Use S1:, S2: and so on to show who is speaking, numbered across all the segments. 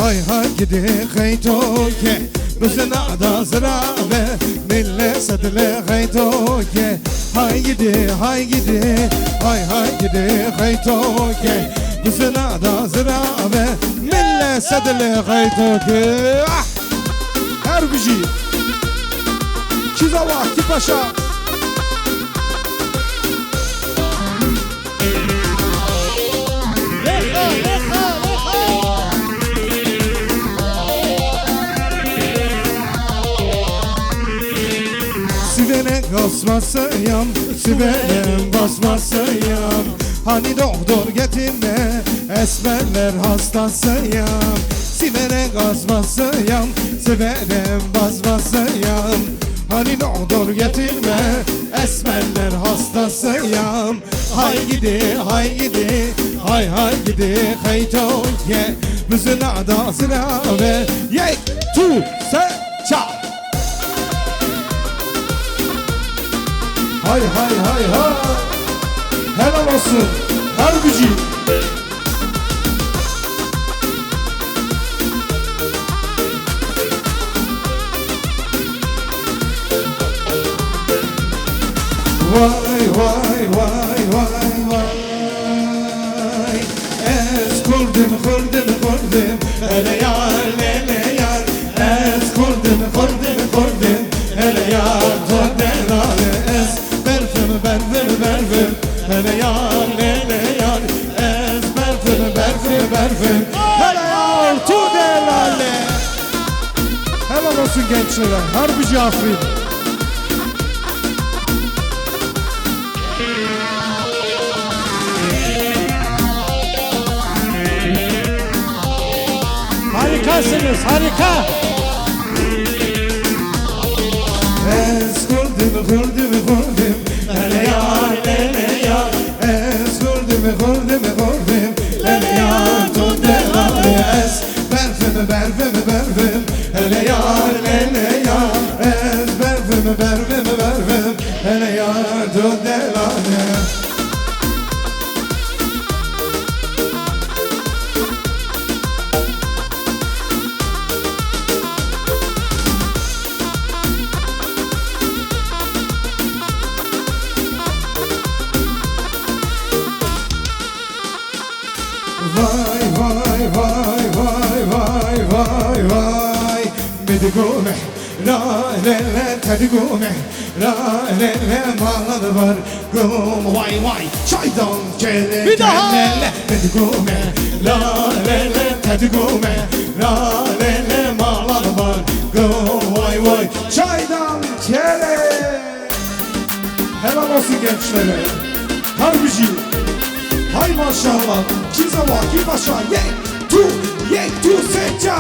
S1: hay hay gidi khaytoke Bizna da zrabe mille sadle khaytoke Hay gidi hay gidi khaytoke Bizna da zrabe mille sadle khaytoke Her biji Çizava ki paşa Sivene basmasayam, sivenem basmasayam Hani doktor getirme, esmerler hastasıyam Sivene basmasayam, sivenem basmasayam Hani doktor getirme, esmerler hastasıyam Hay gidi, hay gidi, haytoke Bizim adasına ve yek, tu, se, ça Hay helal olsun her gücü Vay Es kurdum hele yar Es kurdum hele yar Berfim hele yar Ez berfim hele yar tu delale Helal olsun gençlere Harbici Afrin Harikasınız harika Ez kurdum hele yar Es kurdum hele yar tu delale Ez berfim hele yar Ez berfim hele yar tu delale Vay Medigome la tedigome la maladı var gum vay çaydan kele Medigome la tedigome la maladı var gum vay çaydan kele Helal olsun gençlere Harbici Hay maşallah Çizava ki başa yek tu seca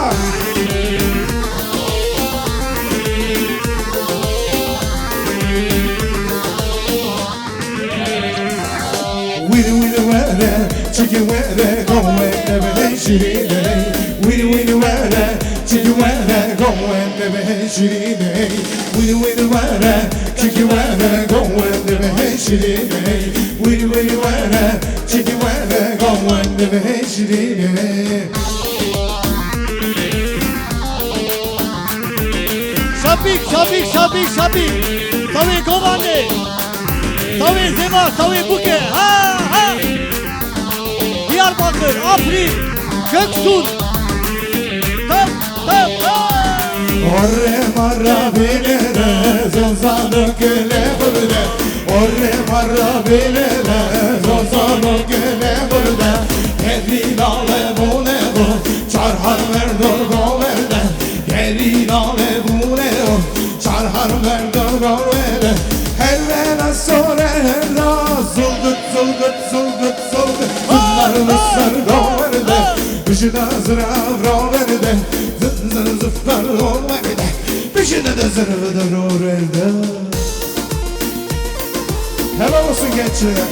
S1: Wiri were Çiki were go and şirine Wiri were Çiki were go and şirine Wiri were Çiki were go and şirine Wiri were Çiki were go and şirine Şapik Tabii komande Tabii Zema Tabii Buke ha Diyarbakır Afrin Göksun Orre marra bilere Zozanı güle burada Orre marra bilere Zozanı güle burada Gerilale bu ne bu Çarhar verdur goverde Gerilale bu ne bu Çarhar verdur goverde Hevvela sonra hevla Zulgıt Zınlarını sar goverde Bişine zırav roverde Zın zıfkar olmerde Bişine de zırvıdır orelde Helal olsun gençler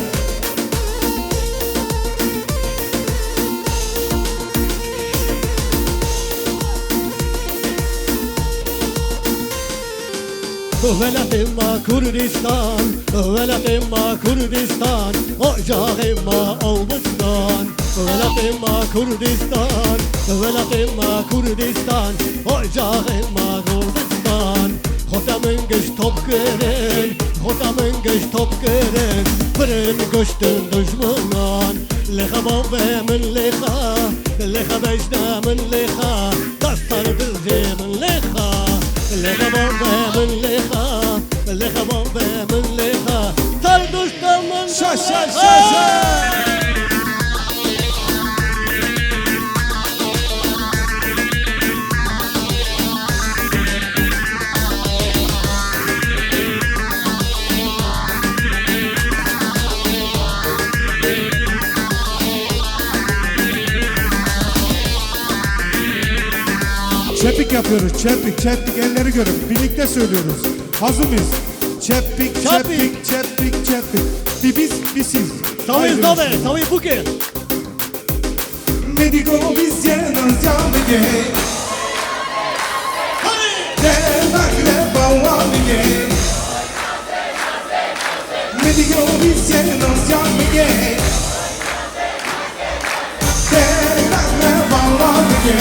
S2: Velatimma Kurdistan Ocağımma Olbustan ولقيما كردستان ولقيما كردستان ocağıma Kurdistan Xotamın göç top kırın Xotamın göç top kırın Fırın göçtün düşmandan Leha babamın leha Leha becdamın leha Dastar dilcimin leha Leha babamın leha Leha babamın leha Tar düşmanın
S1: Şa. Çepik yapıyoruz, çepik elleri görün. Birlikte söylüyoruz. Hazır mıyız? Çepik. Bir siz.
S2: Savuyuz dobe, savuyu buke
S1: Medico bizyenos yamige Devakle bavamige Medico bizyenos yamige Devakle bavamige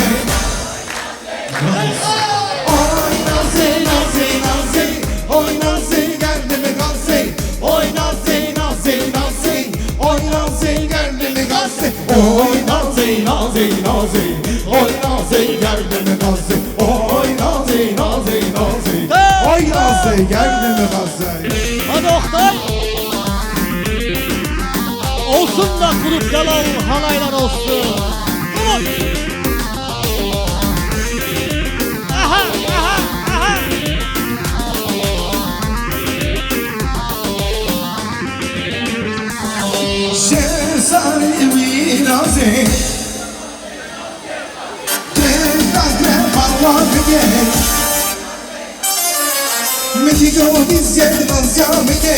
S1: Oy nazi Oy nazi geldi mi gazi Oy nazi Oy nazi geldi mi gazi Oy nazi Oy nazi geldi mi gazi Oy nazi Oy nazi geldi mi gazi
S2: Hadi Oktay Olsun da kurup yalan halaylar olsun Tamam Aha
S1: Şehzade viraze Devakle bavamige Medico bizyenos yamige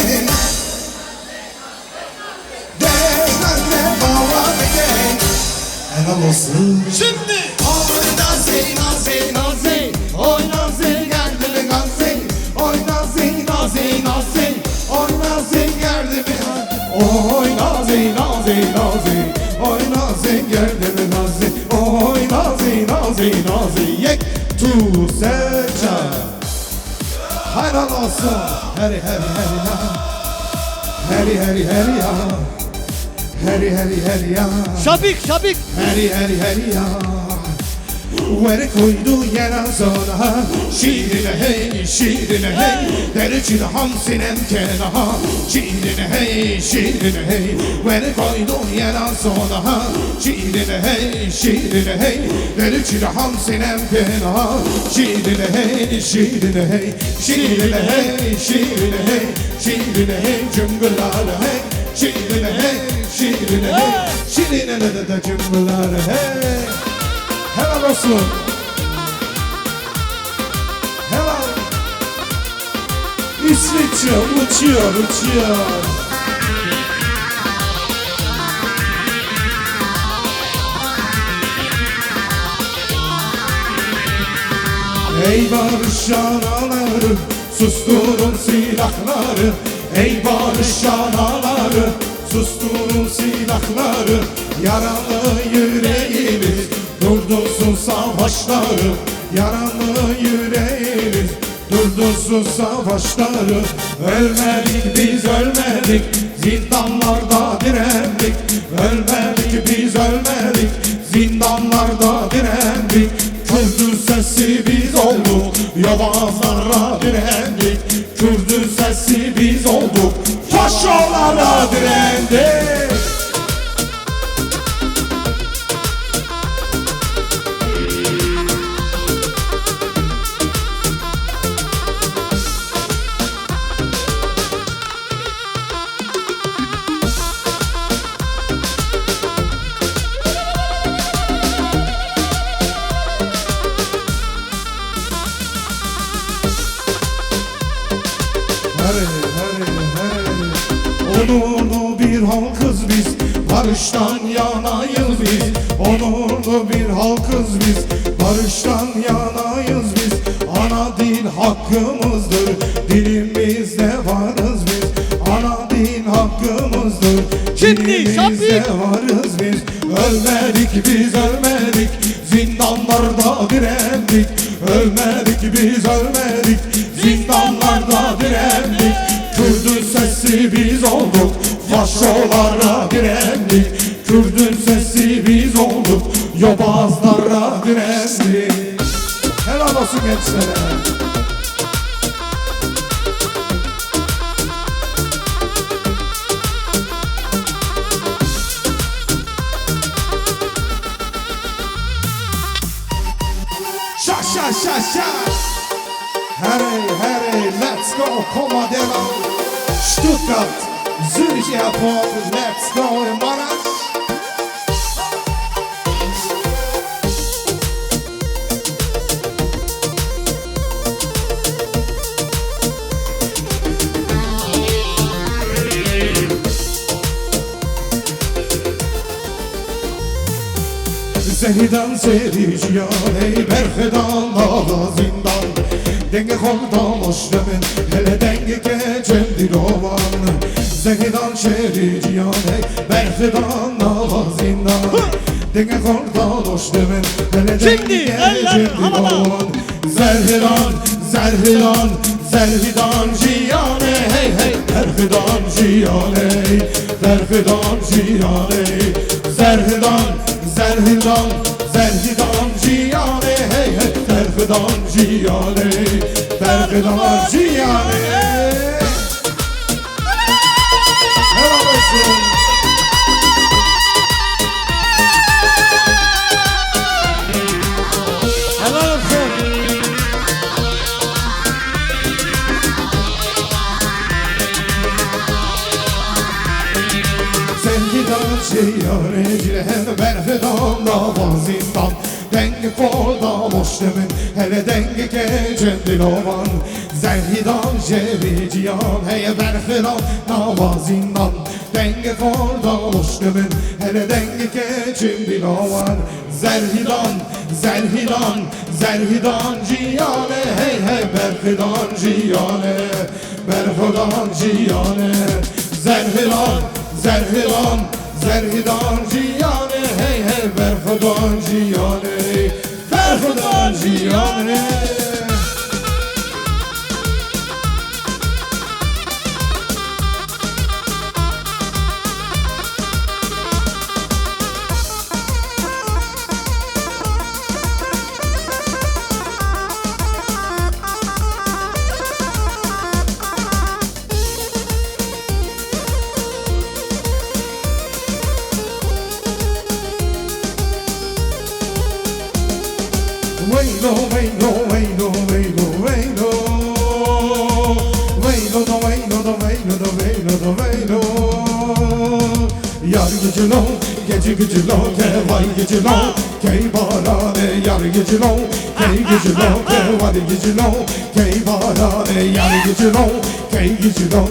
S1: Devakle bavamige Helal olsun.
S2: Şimdi
S1: Oy nazi Oy nazi geldi mi gazi Oy nazi Oy nazi geldi mi Oy nazi Oy nazi geldi mi nazi Oy nazi Yek tu seça Helal olsun. Heri ya Heri ya
S2: Şabik
S1: Heri ya Vere koydu yere sonra Şiirine hey Derecine hamsinem kenaha Şiirine hey Vere koydu yere sonra Şiirine hey Derecine hamsinem kenaha Şiirine hey Cıngılar hey Şiirine hey Şiirine de cıngılar hey Helal olsun. Helal. İsviçre uçuyor. Ey barış anaları, susturun silahları. Ey barış anaları, susturun silahları. Yaralı yüreğimiz durdursun savaşları. Yaralı yüreğimiz durdursun savaşları. Ölmedik biz ölmedik, zindanlarda direndik. Ölmedik biz ölmedik, zindanlarda direndik. Kürdün sesi biz olduk, yobazlara direndik. Kürdün sesi biz olduk, faşolara direndik. Onurlu bir halkız biz, barıştan yanayız biz. Onurlu bir halkız biz, barıştan yanayız biz. Ana dil hakkımızdır, dilimizde varız biz. Ana dil hakkımızdır,
S2: Şimdi
S1: Dinimizde
S2: Şafik.
S1: varız biz. Ölmedik biz ölmedik, zindanlarda direndik. Ölmedik biz ölmedik, zindanlarda direndik. Kürdün sesi biz olduk, faşolara direndik. Kürdün sesi biz olduk, yobazlara direndik. Helal olsun gençlere. Şa. Hey, let's go, koma devam. Stuttgart, Zürich Airport, let's go, hermanas. Zehiden sericiyan ey berfedan dağda zindan. Denge kolda moşlemin hele denge geçen dilovan. Zehiden sericiyan ey berfedan dağda zindan. Denge kolda moşlemin hele denge geçen dilovan. Zerhidan ciyane hey hey. Berfedan ciyane berfedan ciyane. Zerhidan ciyane hey hey. Berfedan ciyane. Helal olsun.
S2: Helal olsun.
S1: Zerhidan ciyane cilen berfedan davazindan. Denge kolda moşlemin hele denge geçen dilovan. Zerhidan cericiyan hey berfedan davazindan. Denge kolda moşlemin hele denge geçen dilovan. Zerhidan ciyane hey hey. Berfedan ciyane Zerhidan ciyane hey hey. Berfedan ciyane. Yar gecelo, gece gecelo, vay gecelo, key barane. Yar gecelo, key gecelo, vay gecelo, key barane. Yar gecelo, key gecelo,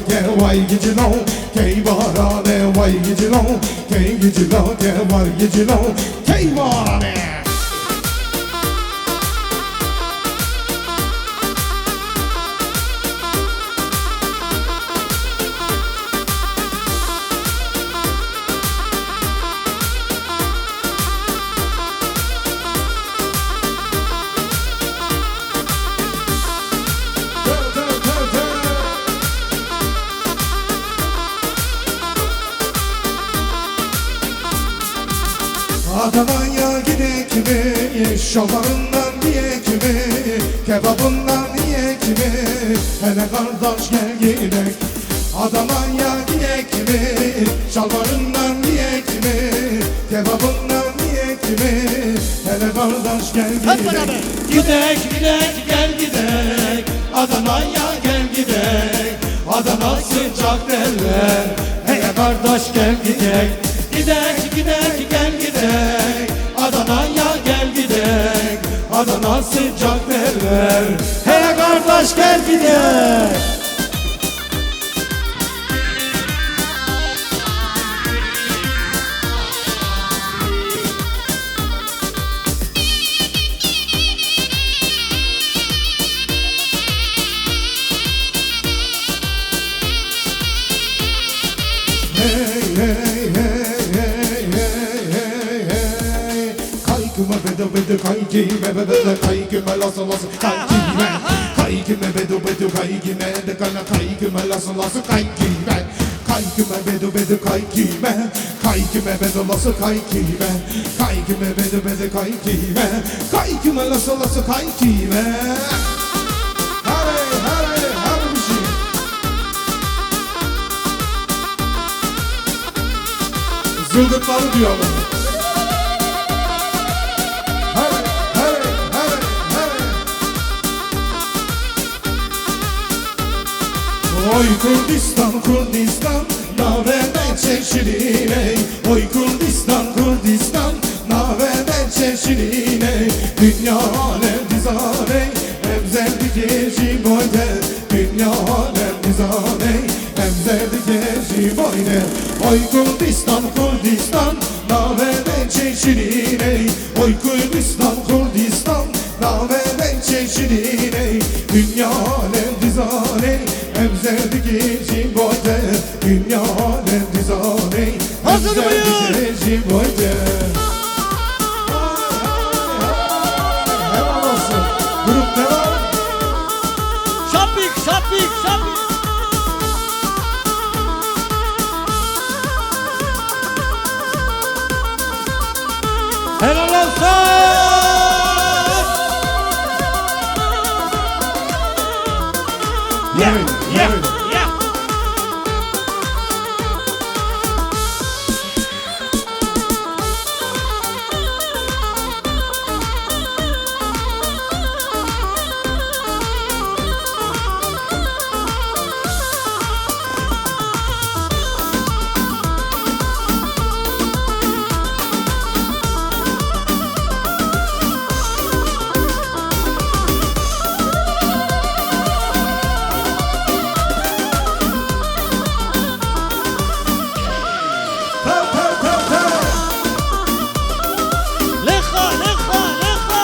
S1: vay gecelo, key barane. Vay gecelo, key gecelo, vay gecelo, key barane. Adana'ya gidek mi, şalvarından diyek mi, kebabından yiyek mi, hele kardeş gel gidek. Adana'ya gidek mi, şalvarından yiyek mi, kebabından yiyek mi, hele kardeş gel gidek. Gidek gel gidek, Adana'ya gel gidek. Adana sıcak derler, hele kardeş gel gidek. Gidek gel gidek, Adana'ya gel gidek. Adana sıcak derler, hele kardeş gel gidek. Hey hey kime be be kay kime lası lası kay kime kay kime bedu bedu kay kime de kana kay kime lası lası kay kime kay kime bedu bedu kay kime bedu lası kay kime bedu bedu kay kime lası lası kay kime hare bir şey zılgıtları diyorlar. Oy Kurdistan, Kurdistan, naveden çeşirine. Oy Kurdistan, Kurdistan, naveden çeşirine. Dünya alem dizane, emzerdi geçi boyde. Dünya alem dizane, emzerdi geçi boyde. Oy Kurdistan, Kurdistan, naveden çeşirine. Oy Kurdistan, Kurdistan, naveden çeşirine. Dünya alem dizane, emzerdi geçi boyde. Dünya alem dizane, emzerdi geçi boyde. Hemen olsun. Grup devam.
S2: Şapik, şapik, şapik. Helal olsun.
S1: Yeah, yeah.
S2: Leha, leha, leha.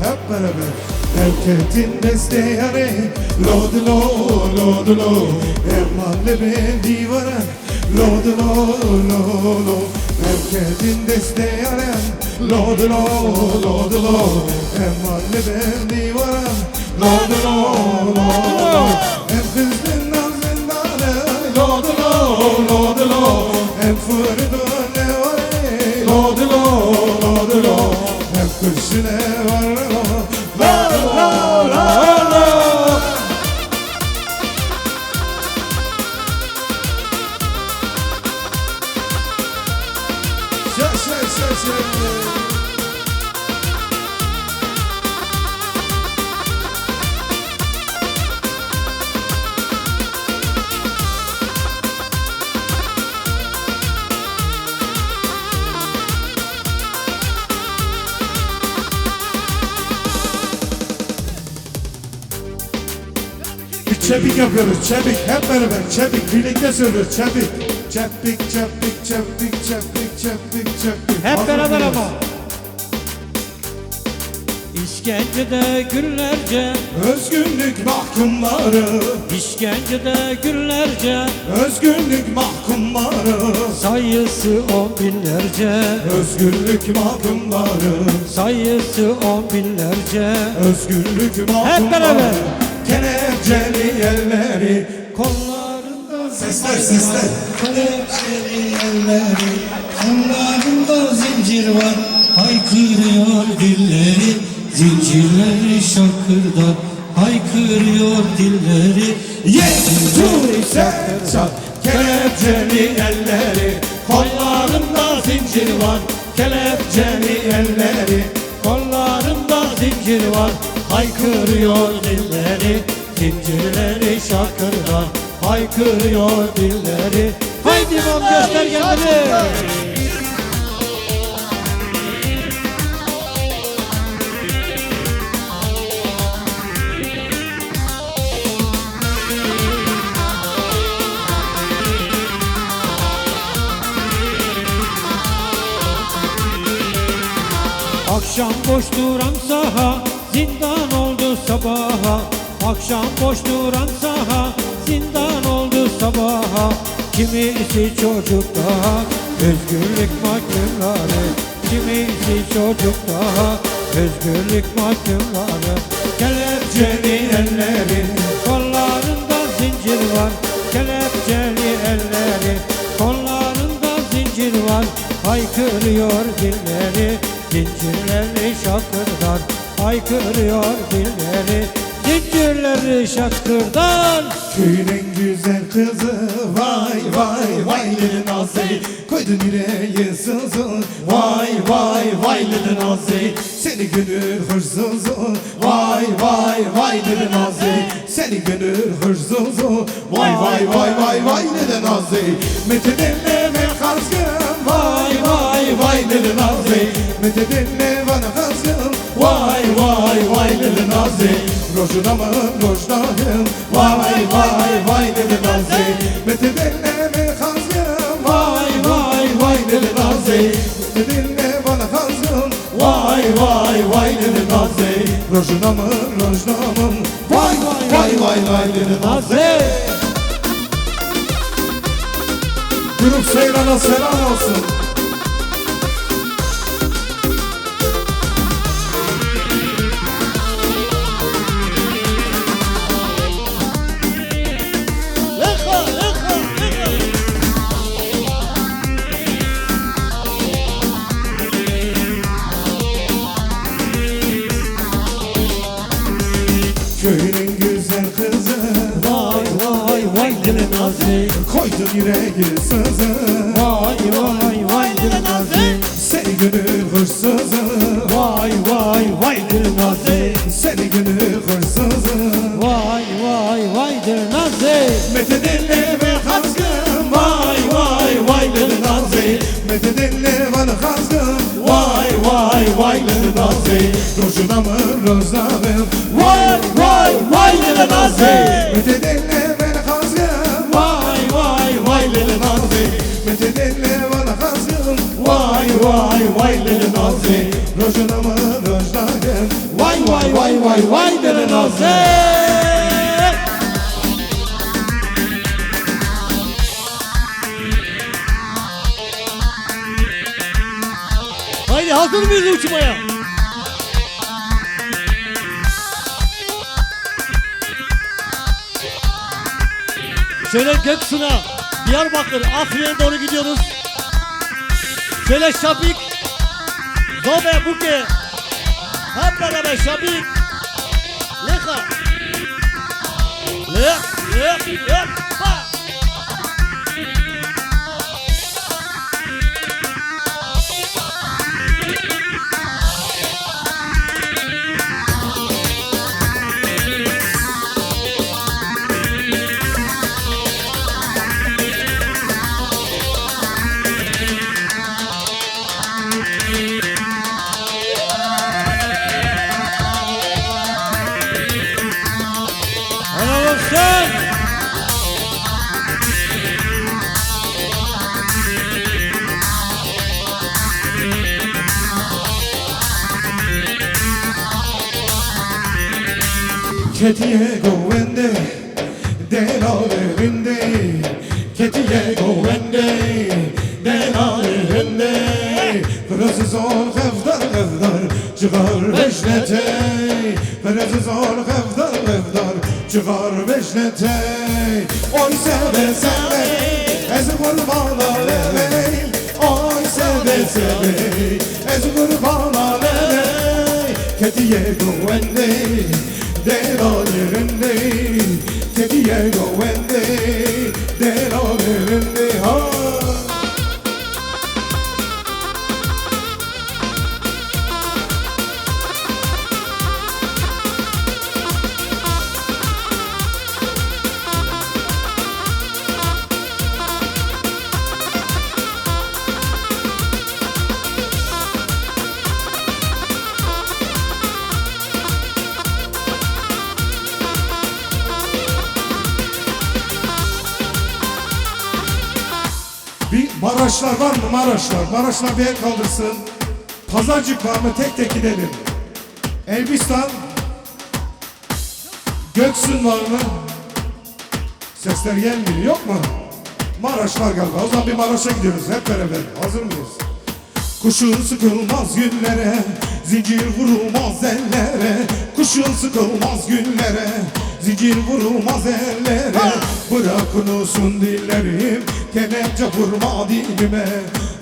S1: Hep beraber Erketin desteyare Lodlo, lodlo Emalle ben divara Lodlo, lodlo Erketin desteyare Lodlo, lodlo Emalle ben divara Lodlo, lodlo Em kızın nazındane Lodlo, lodlo Em fırdın ne var Lodlo, lodlo Em kızın ne var La la la la Çepik yapıyoruz, çepik hep beraber, çepik birlikte söylüyoruz, çepik. Çepik, çepik, çepik, çepik, çepik, çepik.
S2: Hep beraber ama. İşkencede günlerce,
S1: Özgürlük mahkumları,
S2: işkencede günlerce,
S1: özgürlük mahkumları,
S2: sayısı on binlerce,
S1: özgürlük mahkumları,
S2: sayısı on binlerce.
S1: özgürlük mahkumları.
S2: Hep beraber.
S1: Kelepçeli elleri,
S2: Kollarında
S1: sesler.
S3: Kelepçeli elleri, kollarında zincir var. Haykırıyor dilleri, zincirleri şakırdan. Haykırıyor dilleri.
S1: Yetişse çat, kelepçeli elleri, kollarında zincir var. Kelepçeli elleri,
S2: kollarında zincir var. Haykırıyor dilleri, zincirleri şakırdan. Haykırıyor dilleri. Haydi imam göster kendini. Akşam boş duran saha,
S3: zindan oldu sabaha. Akşam boş duran saha, zindan oldu sabaha. Kimisi çocuk daha, özgürlük mahkumları. Kimisi çocuk daha, özgürlük mahkumları. Kelepçeli elleri, kollarında zincir var. Kelepçeli elleri, kollarında zincir var. Haykırıyor dilleri, zincirleri şakırdan. Haykırıyor dilleri, zincirleri şakırdan.
S1: Köyün en güzel kızı vay vay vay Lili Nazi, koydun yüreği sızı vay vay vay Lili Nazi. Seni gönül hırsızı vay vay vay Lili Nazi. Seni gönül hırsızı vay vay vay vay vay Lili Nazi. Metedinle ve kazgın vay vay vay Lili Nazi. Metedinle bana kazgın vay vay vay Lili Nazi. Rojuna mı rojdahım vay vay vay Lili Nazi. Metedinle mi kazgın vay vay vay Lili Nazi. Metedinle bana kazgın vay vay vay Lili Nazi. Rojuna mı rojdahım vay vay vay vay Lili Nazi. Grup Seyran'a selam olsun. Köyün en güzel kızı
S3: Vay vay vay Lili Nazi.
S1: koydun yüreği sızı
S3: Vay vay vay Lili Nazi.
S1: seni gönül hırsızı
S3: Vay vay vay Lili Nazi.
S1: seni gönül hırsızı.
S3: Vay vay vay Lili Nazi.
S1: Metedinle ve kazgın vay vay vay Lili Nazi. Metedinle bana kazgın vay vay vay Lili Nazi. Rojuna mı rozdahım vay vay vay Lili Nazi. Metedinle bana kazgın vay vay vay Lili Nazi. Metedinle bana kazgın vay vay vay Lili Nazi. Rojuna mı rozdahım vay vay vay vay vay Lili Nazi.
S2: Haydi hazır mıyız uçmaya? Şöyle Göksu'na, Diyarbakır, Afrin'e doğru gidiyoruz. Şöyle Şabik, Zobe, Buke. Hep beraber Şabik. Leka. Lek. Ha.
S3: Helal olsun.
S1: Ketiye govende, delalerinde. Ketiye govende, delalerinde. Kırası zor hevdar hevdar, çıkar beşnete. Kırası zor hevdar hevdar, çıkar beşnete. Oy seve seve, ez kurban aleyh. Oy seve seve, ez kurban aleyh. Ketiye govende, delalerinde. Ketiye govende, delalerinde. Ha. Bir Maraşlar var mı Maraşlar? Maraşlar bir el kaldırsın. Pazarcık var mı? Tek tek gidelim. Elbistan, Göksun var mı? Sesler gelmiyor, yok mu? Maraş var galiba. O zaman bir Maraş'a gidiyoruz hep beraber. Hazır mıyız? Kuşun sıkılmaz günlere, zincir vurulmaz ellere. Kuşun sıkılmaz günlere, zincir vurulmaz ellere. Bırak unusun dillerim, kelepçe vurma dilime.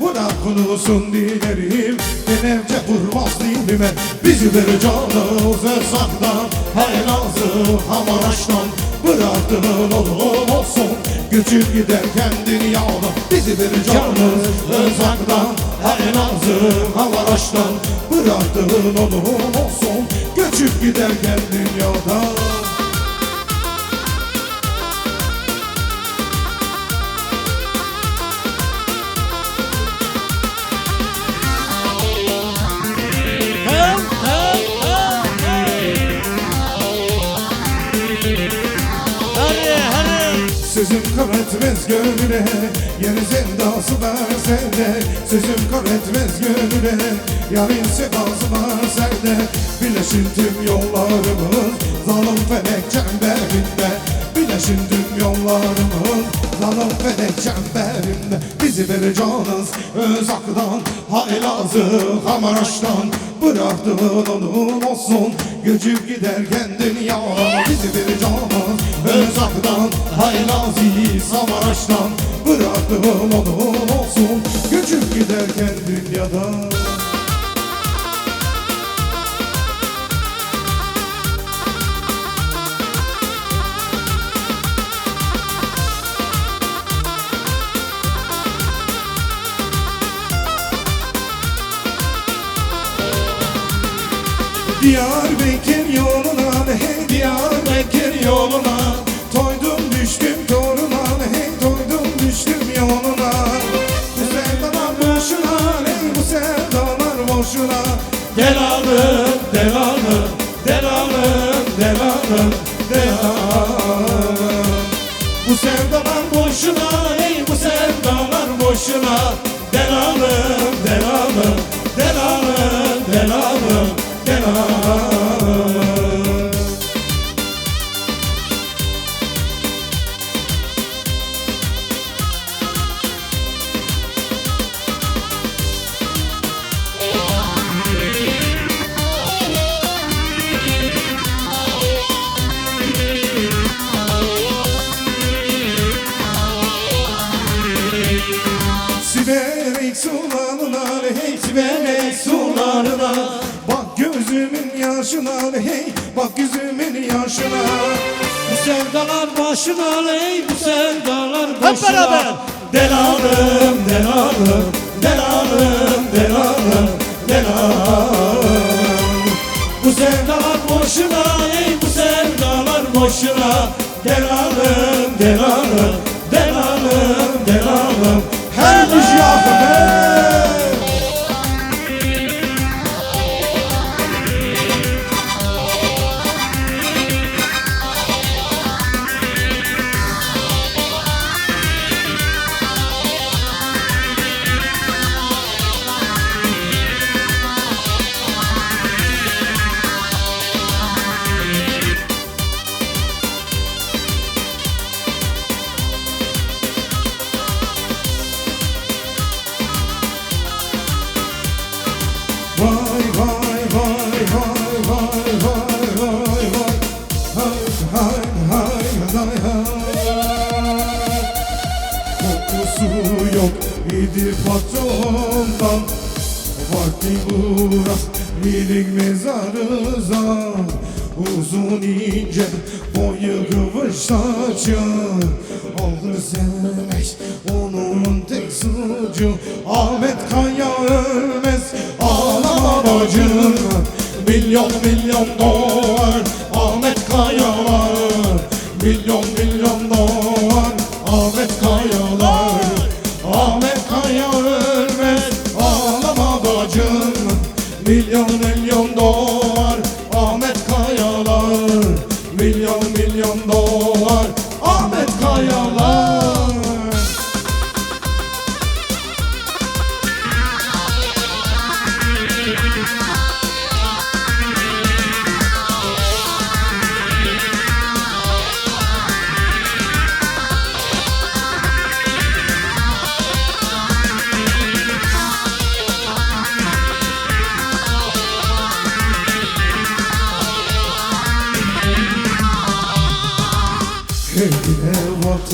S1: Bırak unusun dillerim, kelepçe vurmaz dilime. Bizi ver canımız Özak'tan, Elazığ Hamaraş'tan. Bıraktığın oğlum olsun, göçüp giderken dünyada. Bizi ver canımız Özak'tan, Elazığ Hamaraş'tan. Bıraktığın oğlum olsun, göçüp giderken dünyada. Sözüm kar etmez gönlüne, yarın sevdası verse de. Sözüm kar etmez gönlüne, yarın sevdası verse de. Birleşin tüm yollarımız, zalim felek çemberinde. Birleşin tüm yollarımız, zalim felek çemberinde. Bizi vereceğiniz Özak'tan, Elazığ Hamaraş'tan. Bıraktığın onun olsun, göçüp giderken dünyada. Bizi vereceğiniz Özak'tan, Elazığ Hamaraş'tan. Bıraktığın onun olsun, göçüp giderken dünyada. Diyarbakır yoluna, hey Diyarbakır yoluna. Toydum düştüm toruna, hey toydum düştüm yoluna. Bu sevdalar boşuna, hey bu sevdalar boşuna. Gel alım, del alım, del alım, del alım, del alım. Bu sevdalar boşuna, hey bu sevdalar boşuna. Del alım, del alım, del alım, del alım, del alım. Siverek sularına, hey siverek sularına. Bak gözümün yaşına, hey bak gözümün yaşına. Bu sevdalar başına, hey bu sevdalar başına.
S2: Hep beraber.
S1: Del alım, del alım, del alım, del alım, del alım. Bu sevdalar boşuna, hey bu sevdalar boşuna. Del alım, del alım, del alım, del alım. Her düş yakın. Vay vay vay vay vay vay vay vay. Hay hay hay hay. Kokusu yok idi patrondan. Vakti bırak minik mezarıza. Uzun ince boyu kıvır saçı. Olur sevmek onun tek suçu. Ahmet Kaya ölmez, ağlama bacım. Milyon milyon dolar Ahmet Kayalar. Milyon milyon dolar Ahmet Kayalar. Ahmet Kaya ölmez, ağlama bacım. Milyon milyon dolar Ahmet Kayalar. Milyon milyon dolar Ahmet Kayalar.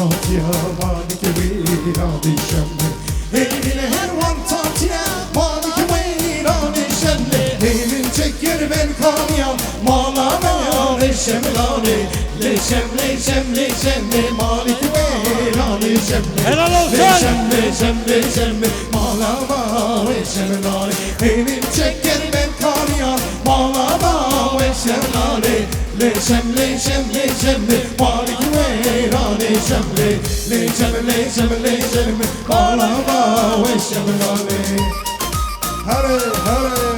S1: tatya Maliki virani şemli Evine her van tatya Maliki virani şemli Evin çeker ben kanyan Malana leşemlani Leşem leşem leşem Maliki virani şemli
S2: Helal olsun.
S1: Leşem Malama leşemlani Evin çeker ben kanyan Malama leşemlani Leşem Maliki virani şemli Leşem Malama leşemlani Hare hare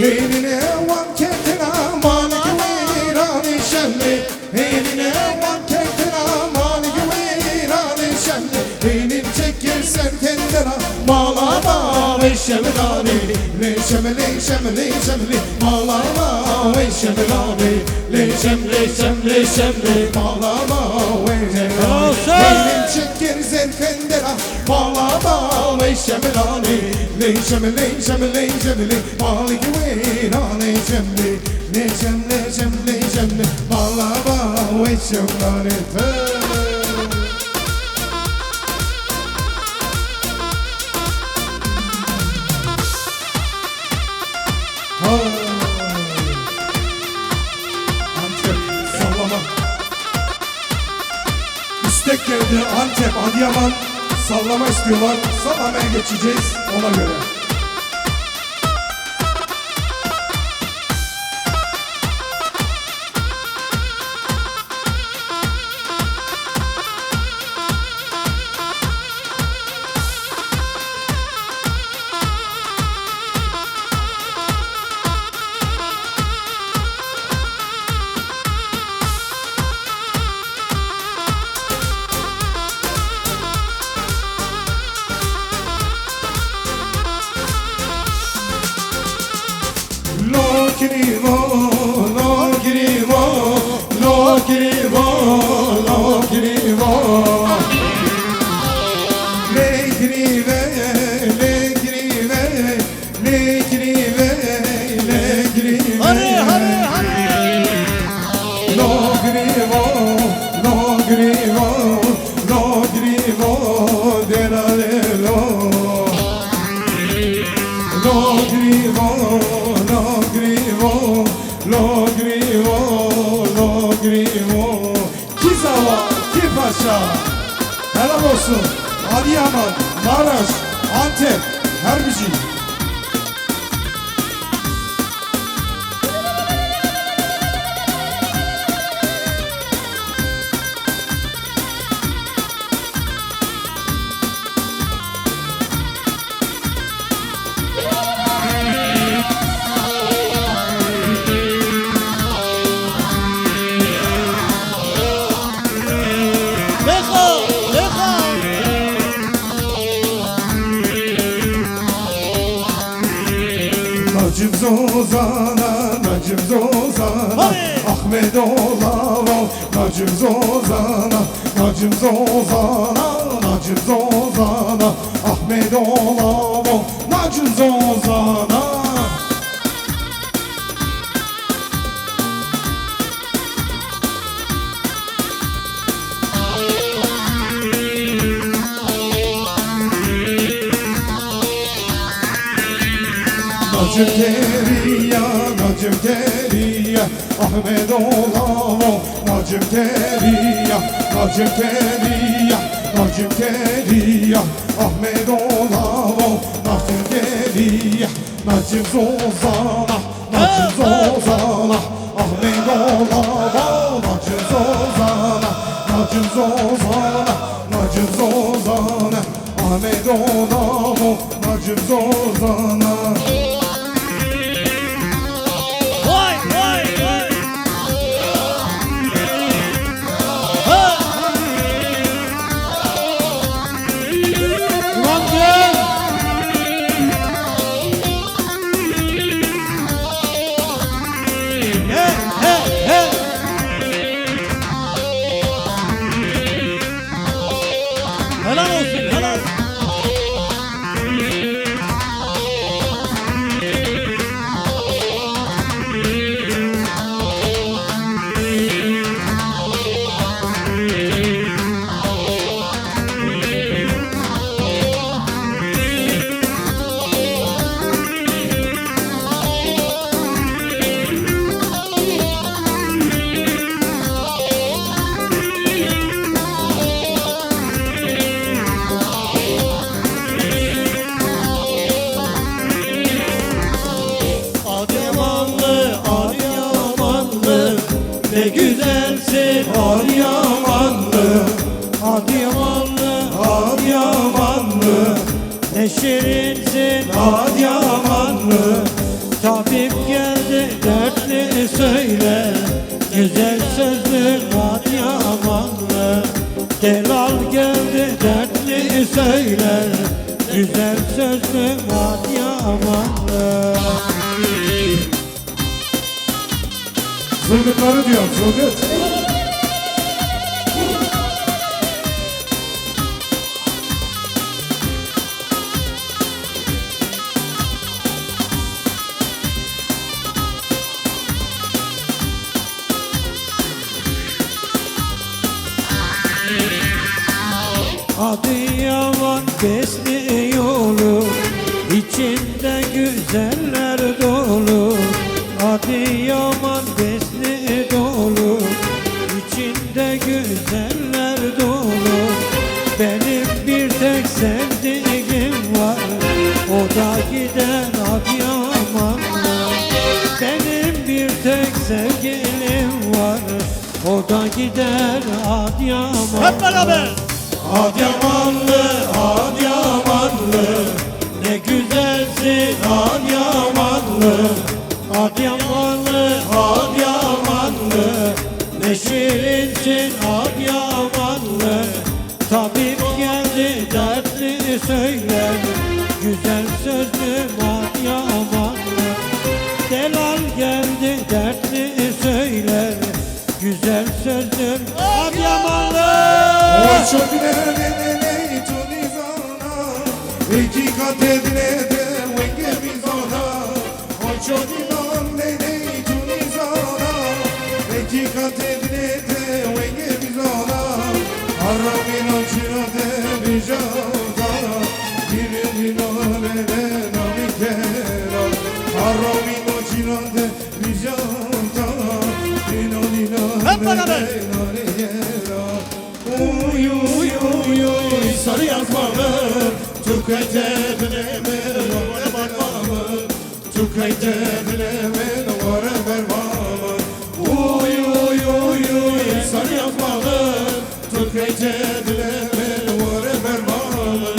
S1: Eline van kentine Maliki virani şemli Eline van kentine Maliki virani şemli Elin çeker sen kendine Malama leşemlani Leşem Malama leşemlani Leşem Malama leşemlani Elin çeker sen kendine Malama leşemlani Leşem Maliki virani şemli Leşem Malama leşemlani Antep sallama İstek geldi Antep Adıyaman sallama istiyorlar sallamaya geçeceğiz ona göre
S2: Hare hare hare.
S1: Kizava, Kipaşa helal olsun Adıyaman, Maraş, Antep, Herbici Nacım Zozana Ahmet Olava Nacım Zozana Ahmet Olava Nacım Zozana Nacım Teriya Ahmet Olava Nacım Teriya Ahmet Olava Nacım Teriya Nacım Zozana Ahmet Olava Nacım Zozana Ahmet Olava Nacım Zozana
S2: Vay vay vay. Ha. Ulan be.
S3: Ne güzelsin Adıyamanlı, Adıyamanlı, Adıyamanlı. Ne şirinsin Adıyamanlı. Tabip geldi dertli söyle, güzel sözlü Adıyamanlı. Delal geldi dertli söyle, güzel sözlü Adıyamanlı.
S1: Zılgıtları diyor, zılgıt.
S3: Adıyaman besli yolu, içinde güzeller dolu. Adıyaman besli dolu, içinde güzeller dolu. Benim bir tek sevdiğim var, o da gider Adıyaman'la. Benim bir tek sevgilim var, o da gider Adıyaman'la.
S2: Hep beraber.
S3: Adıyamanlı, Adıyamanlı, ne güzelsin Adıyamanlı. Adıyamanlı, Adıyamanlı, ne şirinsin Adıyamanlı. Tabip geldi dertli söyler, güzel sözlü Adıyamanlı. Delal geldi dertli söyler, güzel sözlü Adıyamanlı.
S1: O çok ne tunizana, iki kat edine de venge bizona. O çok ne tunizana, iki kat edine de venge bizona. Aramin açına de bijata, birin dinare namikera. Aramin açına de bijata, birin
S2: Hep beraber.
S1: Uy uy uy uy sarı yazmalı Tukay'da bilemen vara vermamı Tukay'da bilemen vara vermamı Uy uy uy uy sarı yazmalı Tukay'da bilemen vara vermamı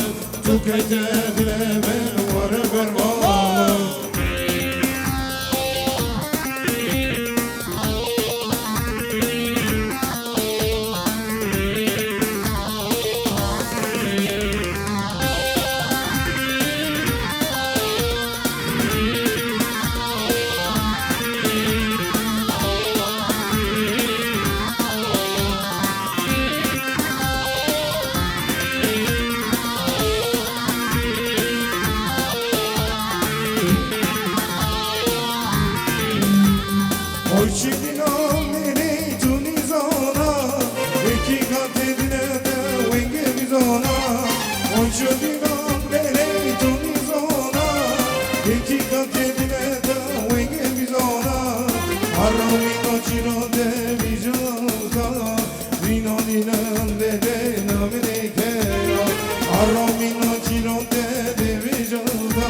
S1: Tukay'da bilemen vara vermamı Oy çiftliğin beni tunizona İki kat edine de venge bizona Oy çiftliğin beni tunizona İki kat edine de venge bizona Arramino çino de bizona Vino ninan de de namine kera Arramino çino de bizona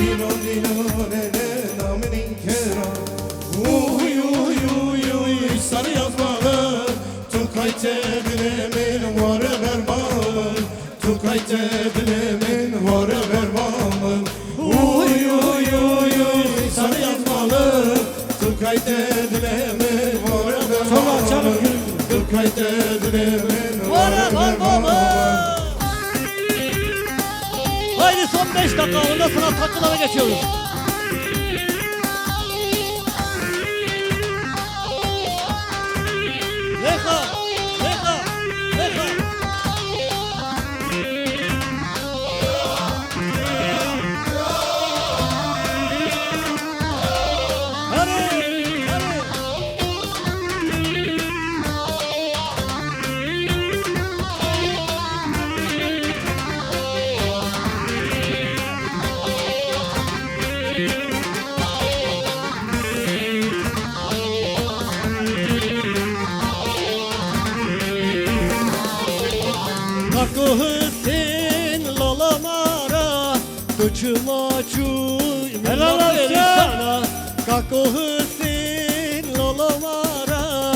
S1: Vino ninan de de namine kera Uy uy uy uy sarı yazmalı Tukay'te bilemin varı vermamın Tukay'te bilemin varı vermamın Uy uy uy uy sarı yazmalı Tukay'te bilemin varı vermamın Tukay'te bilemin varı vermamın
S2: Haydi son 5 dakika, ondan sonra takılara geçiyoruz. Leka, leka, leka. Hadi, hadi. Kako Hüseyin lalamara Kıçıma çuy
S3: Helal olsun.
S2: sana Kako Hüseyin lalamara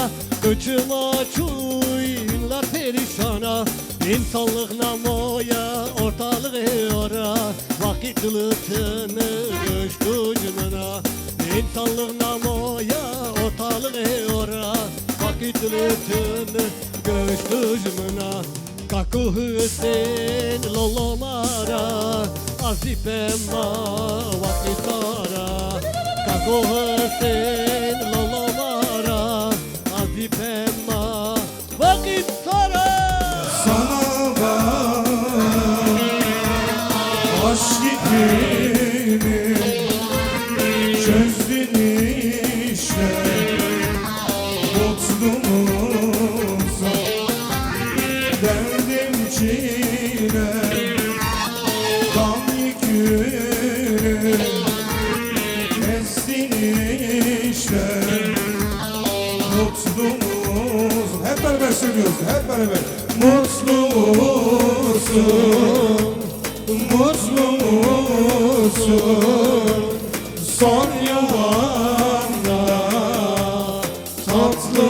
S2: Uçuma çuylar perişana, insanlık namoya ortalığı ora. Vakit kılıtını düştücümüne, insanlık namoya ortalığı ora. Vakit kılıtını düştücümüne. Kaku Hüseyin lolomara, azipema vakitara. Kaku Hüseyin lolomara, azipema vakitara.
S1: Sana bak aşk ipini çözdün işte, mutluluğumuza derdim çile, gam yükünü kestin işte, mutluluğumuz. Hep beraber söylüyoruz, hep beraber. Mutlu musun, mutlu musun, son yuvanda tatlı